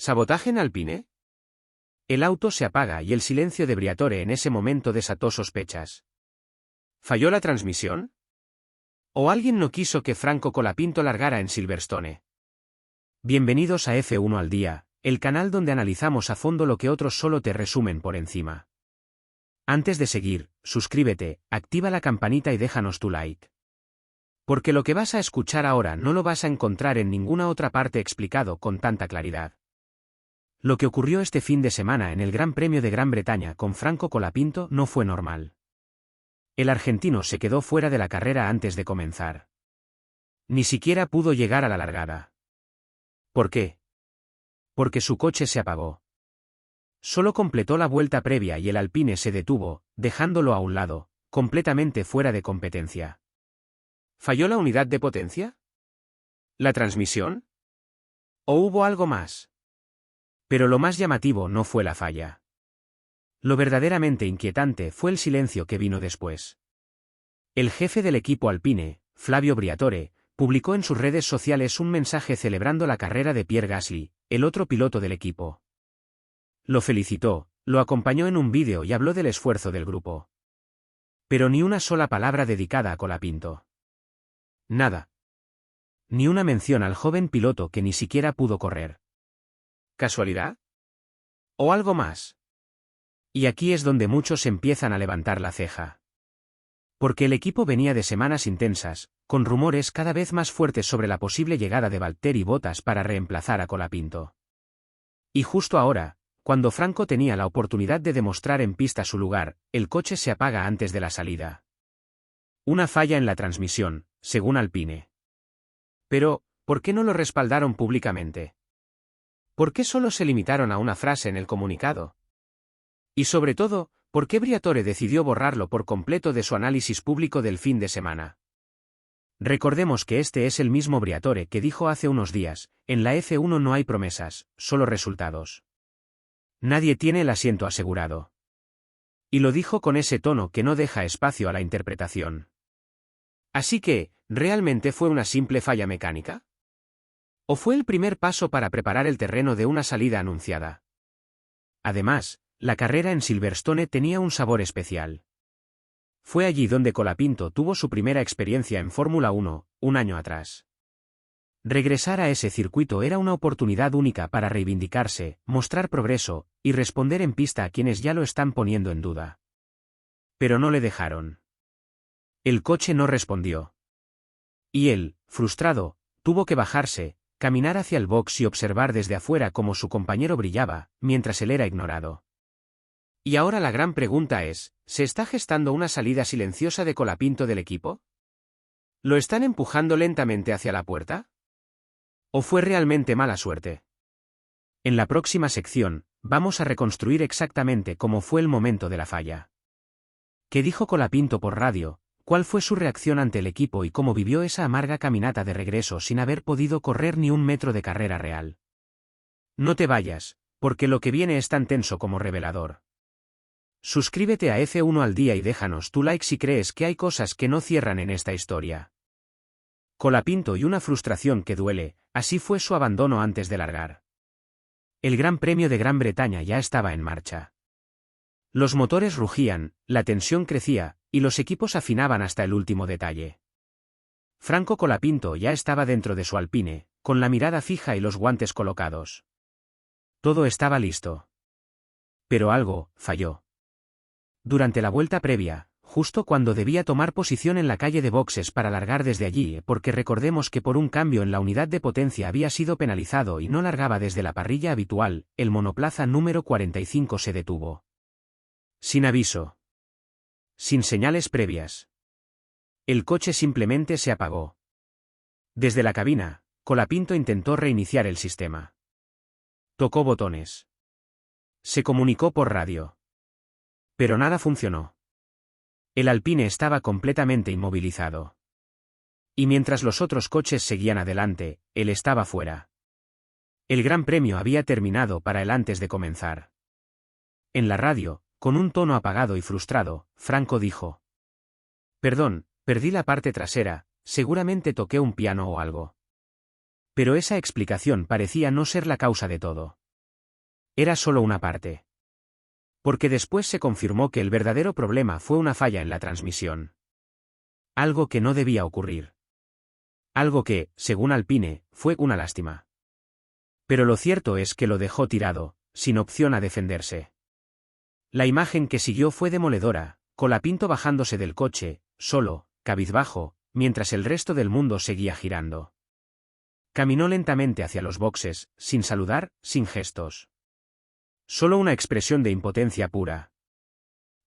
¿Sabotaje en Alpine? El auto se apaga y el silencio de Briatore en ese momento desató sospechas. ¿Falló la transmisión? ¿O alguien no quiso que Franco Colapinto largara en Silverstone? Bienvenidos a F1 al día, el canal donde analizamos a fondo lo que otros solo te resumen por encima. Antes de seguir, suscríbete, activa la campanita y déjanos tu like. Porque lo que vas a escuchar ahora no lo vas a encontrar en ninguna otra parte explicado con tanta claridad. Lo que ocurrió este fin de semana en el Gran Premio de Gran Bretaña con Franco Colapinto no fue normal. El argentino se quedó fuera de la carrera antes de comenzar. Ni siquiera pudo llegar a la largada. ¿Por qué? Porque su coche se apagó. Solo completó la vuelta previa y el Alpine se detuvo, dejándolo a un lado, completamente fuera de competencia. ¿Falló la unidad de potencia? ¿La transmisión? ¿O hubo algo más? Pero lo más llamativo no fue la falla. Lo verdaderamente inquietante fue el silencio que vino después. El jefe del equipo Alpine, Flavio Briatore, publicó en sus redes sociales un mensaje celebrando la carrera de Pierre Gasly, el otro piloto del equipo. Lo felicitó, lo acompañó en un vídeo y habló del esfuerzo del grupo. Pero ni una sola palabra dedicada a Colapinto. Nada. Ni una mención al joven piloto que ni siquiera pudo correr. ¿Casualidad? ¿O algo más? Y aquí es donde muchos empiezan a levantar la ceja. Porque el equipo venía de semanas intensas, con rumores cada vez más fuertes sobre la posible llegada de Valtteri Bottas para reemplazar a Colapinto. Y justo ahora, cuando Franco tenía la oportunidad de demostrar en pista su lugar, el coche se apaga antes de la salida. Una falla en la transmisión, según Alpine. Pero, ¿por qué no lo respaldaron públicamente? ¿Por qué solo se limitaron a una frase en el comunicado? Y sobre todo, ¿por qué Briatore decidió borrarlo por completo de su análisis público del fin de semana? Recordemos que este es el mismo Briatore que dijo hace unos días, en la F1 no hay promesas, solo resultados. Nadie tiene el asiento asegurado. Y lo dijo con ese tono que no deja espacio a la interpretación. Así que, ¿realmente fue una simple falla mecánica? ¿O fue el primer paso para preparar el terreno de una salida anunciada? Además, la carrera en Silverstone tenía un sabor especial. Fue allí donde Colapinto tuvo su primera experiencia en Fórmula 1, un año atrás. Regresar a ese circuito era una oportunidad única para reivindicarse, mostrar progreso, y responder en pista a quienes ya lo están poniendo en duda. Pero no le dejaron. El coche no respondió. Y él, frustrado, tuvo que bajarse, caminar hacia el box y observar desde afuera cómo su compañero brillaba, mientras él era ignorado. Y ahora la gran pregunta es, ¿se está gestando una salida silenciosa de Colapinto del equipo? ¿Lo están empujando lentamente hacia la puerta? ¿O fue realmente mala suerte? En la próxima sección, vamos a reconstruir exactamente cómo fue el momento de la falla. ¿Qué dijo Colapinto por radio? ¿Cuál fue su reacción ante el equipo y cómo vivió esa amarga caminata de regreso sin haber podido correr ni un metro de carrera real? No te vayas, porque lo que viene es tan tenso como revelador. Suscríbete a F1 al día y déjanos tu like si crees que hay cosas que no cierran en esta historia. Colapinto y una frustración que duele, así fue su abandono antes de largar. El Gran Premio de Gran Bretaña ya estaba en marcha. Los motores rugían, la tensión crecía, y los equipos afinaban hasta el último detalle. Franco Colapinto ya estaba dentro de su Alpine, con la mirada fija y los guantes colocados. Todo estaba listo. Pero algo falló. Durante la vuelta previa, justo cuando debía tomar posición en la calle de boxes para largar desde allí, porque recordemos que por un cambio en la unidad de potencia había sido penalizado y no largaba desde la parrilla habitual, el monoplaza número 45 se detuvo. Sin aviso. Sin señales previas. El coche simplemente se apagó. Desde la cabina, Colapinto intentó reiniciar el sistema. Tocó botones. Se comunicó por radio. Pero nada funcionó. El Alpine estaba completamente inmovilizado. Y mientras los otros coches seguían adelante, él estaba fuera. El Gran Premio había terminado para él antes de comenzar. En la radio, con un tono apagado y frustrado, Franco dijo: «Perdón, perdí la parte trasera, seguramente toqué un piano o algo». Pero esa explicación parecía no ser la causa de todo. Era solo una parte. Porque después se confirmó que el verdadero problema fue una falla en la transmisión. Algo que no debía ocurrir. Algo que, según Alpine, fue una lástima. Pero lo cierto es que lo dejó tirado, sin opción a defenderse. La imagen que siguió fue demoledora, Colapinto bajándose del coche, solo, cabizbajo, mientras el resto del mundo seguía girando. Caminó lentamente hacia los boxes, sin saludar, sin gestos. Solo una expresión de impotencia pura.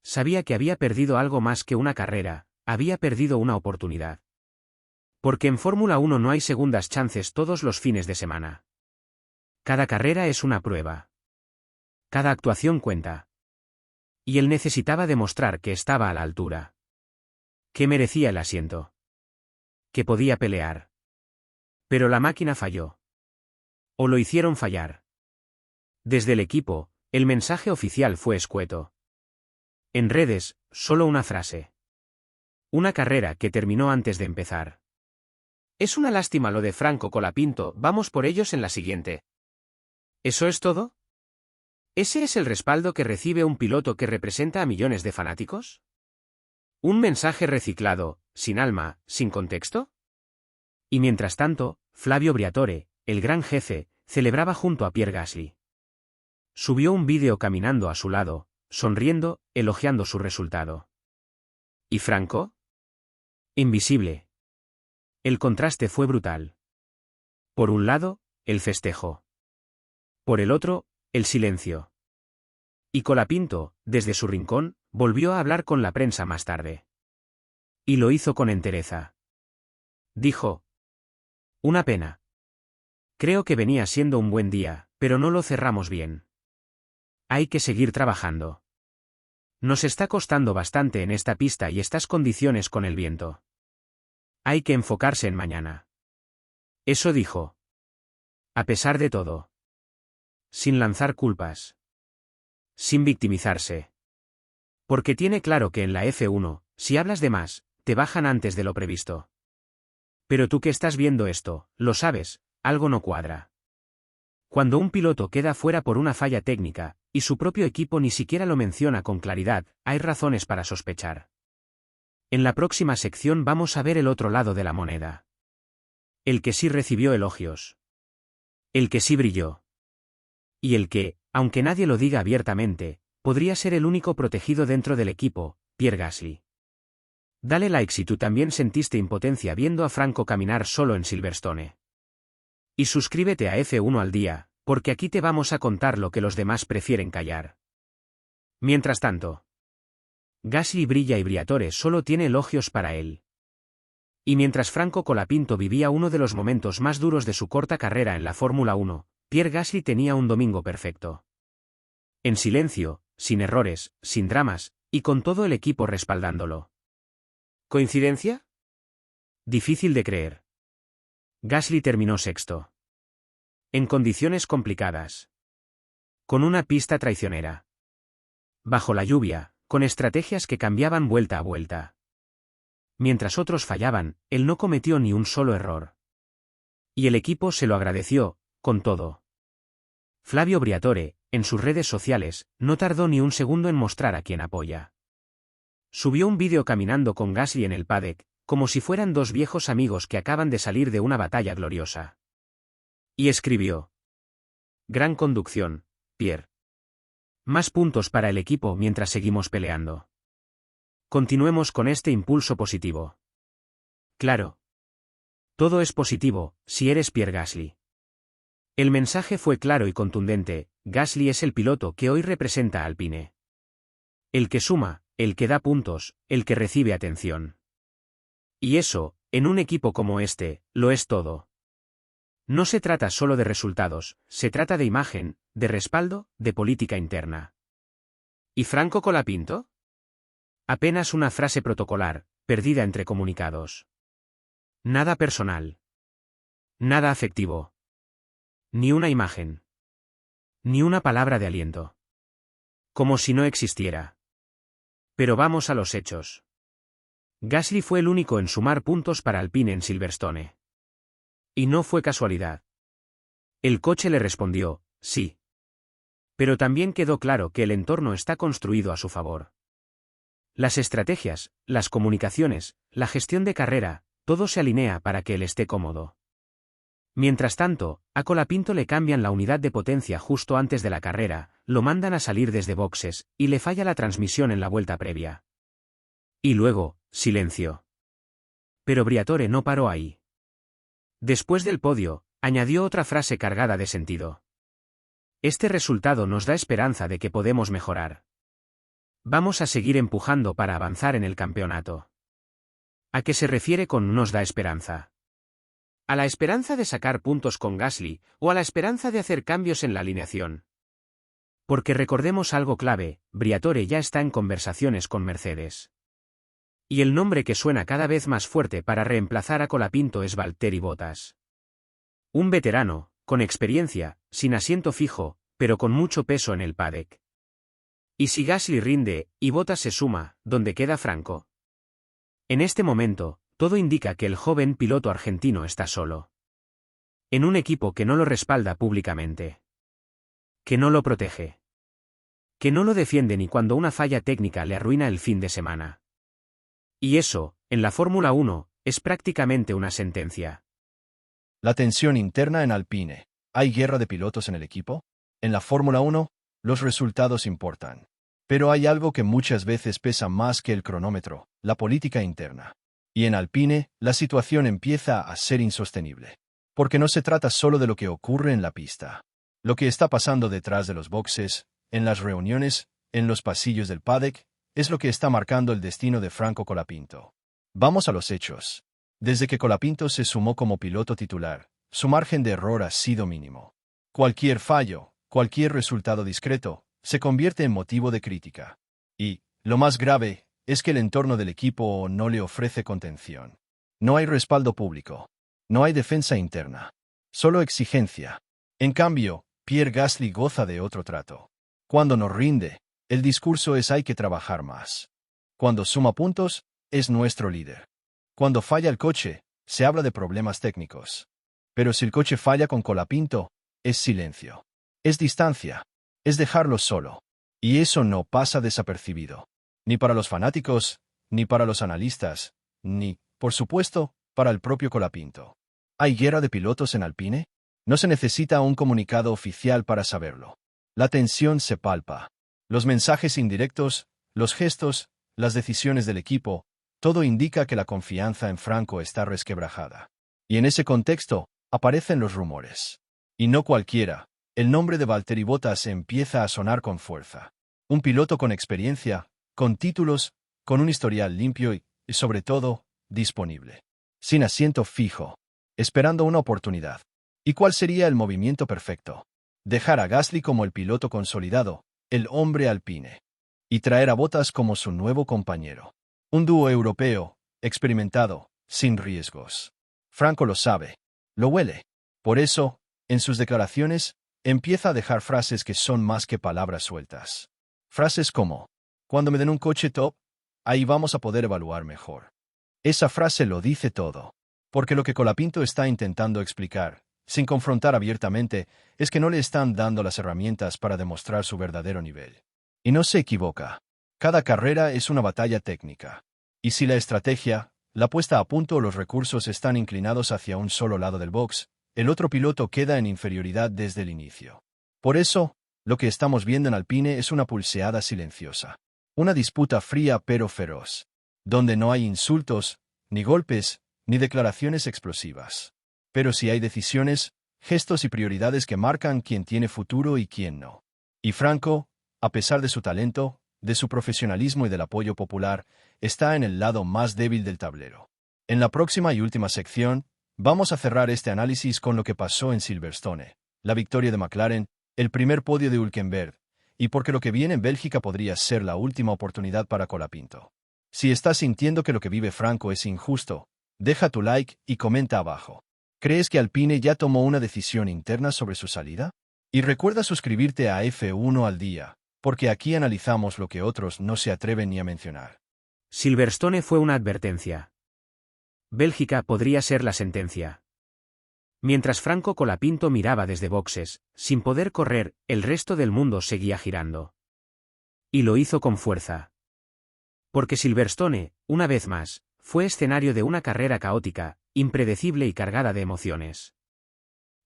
Sabía que había perdido algo más que una carrera, había perdido una oportunidad. Porque en Fórmula 1 no hay segundas chances todos los fines de semana. Cada carrera es una prueba. Cada actuación cuenta. Y él necesitaba demostrar que estaba a la altura. Que merecía el asiento. Que podía pelear. Pero la máquina falló. O lo hicieron fallar. Desde el equipo, el mensaje oficial fue escueto. En redes, solo una frase. Una carrera que terminó antes de empezar. Es una lástima lo de Franco Colapinto, vamos por ellos en la siguiente. ¿Eso es todo? ¿Ese es el respaldo que recibe un piloto que representa a millones de fanáticos? ¿Un mensaje reciclado, sin alma, sin contexto? Y mientras tanto, Flavio Briatore, el gran jefe, celebraba junto a Pierre Gasly. Subió un vídeo caminando a su lado, sonriendo, elogiando su resultado. ¿Y Franco? Invisible. El contraste fue brutal. Por un lado, el festejo. Por el otro, el silencio. Y Colapinto, desde su rincón, volvió a hablar con la prensa más tarde. Y lo hizo con entereza. Dijo: una pena. Creo que venía siendo un buen día, pero no lo cerramos bien. Hay que seguir trabajando. Nos está costando bastante en esta pista y estas condiciones con el viento. Hay que enfocarse en mañana. Eso dijo. A pesar de todo. Sin lanzar culpas. Sin victimizarse. Porque tiene claro que en la F1, si hablas de más, te bajan antes de lo previsto. Pero tú que estás viendo esto, lo sabes, algo no cuadra. Cuando un piloto queda fuera por una falla técnica, y su propio equipo ni siquiera lo menciona con claridad, hay razones para sospechar. En la próxima sección vamos a ver el otro lado de la moneda. El que sí recibió elogios. El que sí brilló. Y el que, aunque nadie lo diga abiertamente, podría ser el único protegido dentro del equipo, Pierre Gasly. Dale like si tú también sentiste impotencia viendo a Franco caminar solo en Silverstone. Y suscríbete a F1 al día, porque aquí te vamos a contar lo que los demás prefieren callar. Mientras tanto, Gasly brilla y Briatore solo tiene elogios para él. Y mientras Franco Colapinto vivía uno de los momentos más duros de su corta carrera en la Fórmula 1, Pierre Gasly tenía un domingo perfecto. En silencio, sin errores, sin dramas, y con todo el equipo respaldándolo. ¿Coincidencia? Difícil de creer. Gasly terminó sexto. En condiciones complicadas. Con una pista traicionera. Bajo la lluvia, con estrategias que cambiaban vuelta a vuelta. Mientras otros fallaban, él no cometió ni un solo error. Y el equipo se lo agradeció, con todo. Flavio Briatore, en sus redes sociales, no tardó ni un segundo en mostrar a quién apoya. Subió un vídeo caminando con Gasly en el paddock, como si fueran dos viejos amigos que acaban de salir de una batalla gloriosa. Y escribió: gran conducción, Pierre. Más puntos para el equipo mientras seguimos peleando. Continuemos con este impulso positivo. Claro. Todo es positivo, si eres Pierre Gasly. El mensaje fue claro y contundente: Gasly es el piloto que hoy representa a Alpine. El que suma, el que da puntos, el que recibe atención. Y eso, en un equipo como este, lo es todo. No se trata solo de resultados, se trata de imagen, de respaldo, de política interna. ¿Y Franco Colapinto? Apenas una frase protocolar, perdida entre comunicados. Nada personal. Nada afectivo. Ni una imagen. Ni una palabra de aliento. Como si no existiera. Pero vamos a los hechos. Gasly fue el único en sumar puntos para Alpine en Silverstone. Y no fue casualidad. El coche le respondió: sí. Pero también quedó claro que el entorno está construido a su favor. Las estrategias, las comunicaciones, la gestión de carrera, todo se alinea para que él esté cómodo. Mientras tanto, a Colapinto le cambian la unidad de potencia justo antes de la carrera, lo mandan a salir desde boxes, y le falla la transmisión en la vuelta previa. Y luego, silencio. Pero Briatore no paró ahí. Después del podio, añadió otra frase cargada de sentido. Este resultado nos da esperanza de que podemos mejorar. Vamos a seguir empujando para avanzar en el campeonato. ¿A qué se refiere con nos da esperanza? ¿A la esperanza de sacar puntos con Gasly, o a la esperanza de hacer cambios en la alineación? Porque recordemos algo clave, Briatore ya está en conversaciones con Mercedes. Y el nombre que suena cada vez más fuerte para reemplazar a Colapinto es Valtteri Bottas. Un veterano, con experiencia, sin asiento fijo, pero con mucho peso en el paddock. ¿Y si Gasly rinde, y Bottas se suma, dónde queda Franco? En este momento, todo indica que el joven piloto argentino está solo. En un equipo que no lo respalda públicamente. Que no lo protege. Que no lo defiende ni cuando una falla técnica le arruina el fin de semana. Y eso, en la Fórmula 1, es prácticamente una sentencia. La tensión interna en Alpine. ¿Hay guerra de pilotos en el equipo? En la Fórmula 1, los resultados importan. Pero hay algo que muchas veces pesa más que el cronómetro, la política interna. Y en Alpine, la situación empieza a ser insostenible. Porque no se trata solo de lo que ocurre en la pista. Lo que está pasando detrás de los boxes, en las reuniones, en los pasillos del paddock, es lo que está marcando el destino de Franco Colapinto. Vamos a los hechos. Desde que Colapinto se sumó como piloto titular, su margen de error ha sido mínimo. Cualquier fallo, cualquier resultado discreto, se convierte en motivo de crítica. Y, lo más grave, es que el entorno del equipo no le ofrece contención. No hay respaldo público. No hay defensa interna. Solo exigencia. En cambio, Pierre Gasly goza de otro trato. Cuando no rinde, el discurso es hay que trabajar más. Cuando suma puntos, es nuestro líder. Cuando falla el coche, se habla de problemas técnicos. Pero si el coche falla con Colapinto, es silencio. Es distancia. Es dejarlo solo. Y eso no pasa desapercibido. Ni para los fanáticos, ni para los analistas, ni, por supuesto, para el propio Colapinto. ¿Hay guerra de pilotos en Alpine? No se necesita un comunicado oficial para saberlo. La tensión se palpa. Los mensajes indirectos, los gestos, las decisiones del equipo, todo indica que la confianza en Franco está resquebrajada. Y en ese contexto, aparecen los rumores. Y no cualquiera. El nombre de Valtteri Bottas empieza a sonar con fuerza. Un piloto con experiencia, con títulos, con un historial limpio y, sobre todo, disponible. Sin asiento fijo. Esperando una oportunidad. ¿Y cuál sería el movimiento perfecto? Dejar a Gasly como el piloto consolidado, el hombre Alpine. Y traer a Bottas como su nuevo compañero. Un dúo europeo, experimentado, sin riesgos. Franco lo sabe. Lo huele. Por eso, en sus declaraciones, empieza a dejar frases que son más que palabras sueltas. Frases como, cuando me den un coche top, ahí vamos a poder evaluar mejor. Esa frase lo dice todo. Porque lo que Colapinto está intentando explicar, sin confrontar abiertamente, es que no le están dando las herramientas para demostrar su verdadero nivel. Y no se equivoca. Cada carrera es una batalla técnica. Y si la estrategia, la puesta a punto o los recursos están inclinados hacia un solo lado del box, el otro piloto queda en inferioridad desde el inicio. Por eso, lo que estamos viendo en Alpine es una pulseada silenciosa. Una disputa fría pero feroz. Donde no hay insultos, ni golpes, ni declaraciones explosivas. Pero sí hay decisiones, gestos y prioridades que marcan quién tiene futuro y quién no. Y Franco, a pesar de su talento, de su profesionalismo y del apoyo popular, está en el lado más débil del tablero. En la próxima y última sección, vamos a cerrar este análisis con lo que pasó en Silverstone, la victoria de McLaren, el primer podio de Hülkenberg, y porque lo que viene en Bélgica podría ser la última oportunidad para Colapinto. Si estás sintiendo que lo que vive Franco es injusto, deja tu like y comenta abajo. ¿Crees que Alpine ya tomó una decisión interna sobre su salida? Y recuerda suscribirte a F1 al día, porque aquí analizamos lo que otros no se atreven ni a mencionar. Silverstone fue una advertencia. Bélgica podría ser la sentencia. Mientras Franco Colapinto miraba desde boxes, sin poder correr, el resto del mundo seguía girando. Y lo hizo con fuerza. Porque Silverstone, una vez más, fue escenario de una carrera caótica, impredecible y cargada de emociones.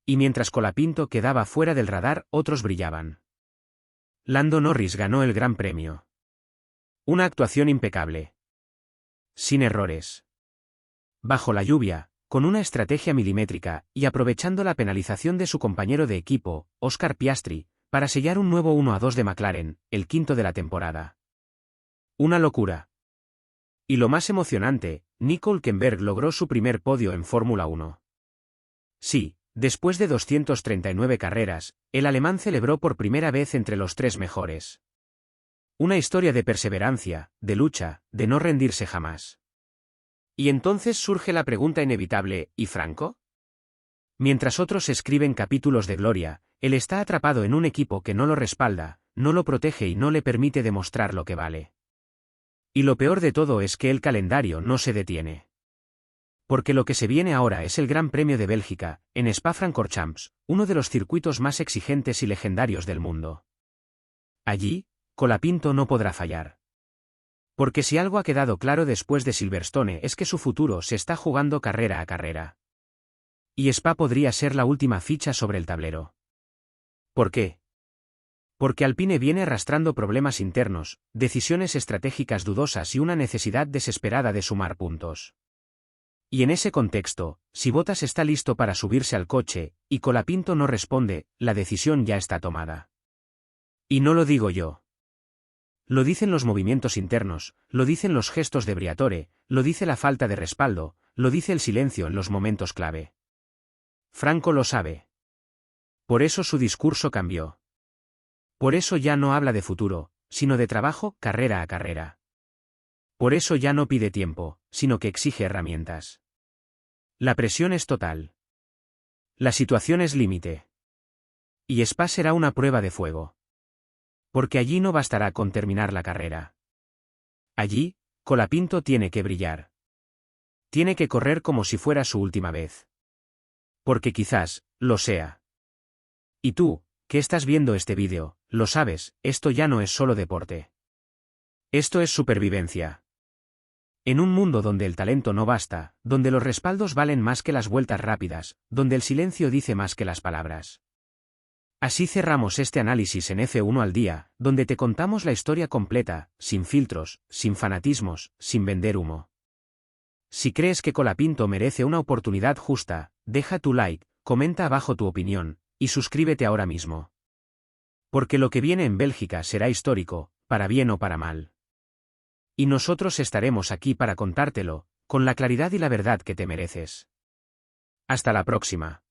Y mientras Colapinto quedaba fuera del radar, otros brillaban. Lando Norris ganó el Gran Premio. Una actuación impecable. Sin errores. Bajo la lluvia, con una estrategia milimétrica, y aprovechando la penalización de su compañero de equipo, Oscar Piastri, para sellar un nuevo 1-2 de McLaren, el quinto de la temporada. Una locura. Y lo más emocionante, Nico Hülkenberg logró su primer podio en Fórmula 1. Sí, después de 239 carreras, el alemán celebró por primera vez entre los tres mejores. Una historia de perseverancia, de lucha, de no rendirse jamás. Y entonces surge la pregunta inevitable, ¿y Franco? Mientras otros escriben capítulos de gloria, él está atrapado en un equipo que no lo respalda, no lo protege y no le permite demostrar lo que vale. Y lo peor de todo es que el calendario no se detiene. Porque lo que se viene ahora es el Gran Premio de Bélgica, en Spa-Francorchamps, uno de los circuitos más exigentes y legendarios del mundo. Allí, Colapinto no podrá fallar. Porque si algo ha quedado claro después de Silverstone es que su futuro se está jugando carrera a carrera. Y Spa podría ser la última ficha sobre el tablero. ¿Por qué? Porque Alpine viene arrastrando problemas internos, decisiones estratégicas dudosas y una necesidad desesperada de sumar puntos. Y en ese contexto, si Bottas está listo para subirse al coche, y Colapinto no responde, la decisión ya está tomada. Y no lo digo yo. Lo dicen los movimientos internos, lo dicen los gestos de Briatore, lo dice la falta de respaldo, lo dice el silencio en los momentos clave. Franco lo sabe. Por eso su discurso cambió. Por eso ya no habla de futuro, sino de trabajo, carrera a carrera. Por eso ya no pide tiempo, sino que exige herramientas. La presión es total. La situación es límite. Y Spa será una prueba de fuego. Porque allí no bastará con terminar la carrera. Allí, Colapinto tiene que brillar. Tiene que correr como si fuera su última vez. Porque quizás, lo sea. Y tú, que estás viendo este vídeo, lo sabes, esto ya no es solo deporte. Esto es supervivencia. En un mundo donde el talento no basta, donde los respaldos valen más que las vueltas rápidas, donde el silencio dice más que las palabras. Así cerramos este análisis en F1 al día, donde te contamos la historia completa, sin filtros, sin fanatismos, sin vender humo. Si crees que Colapinto merece una oportunidad justa, deja tu like, comenta abajo tu opinión, y suscríbete ahora mismo. Porque lo que viene en Bélgica será histórico, para bien o para mal. Y nosotros estaremos aquí para contártelo, con la claridad y la verdad que te mereces. Hasta la próxima.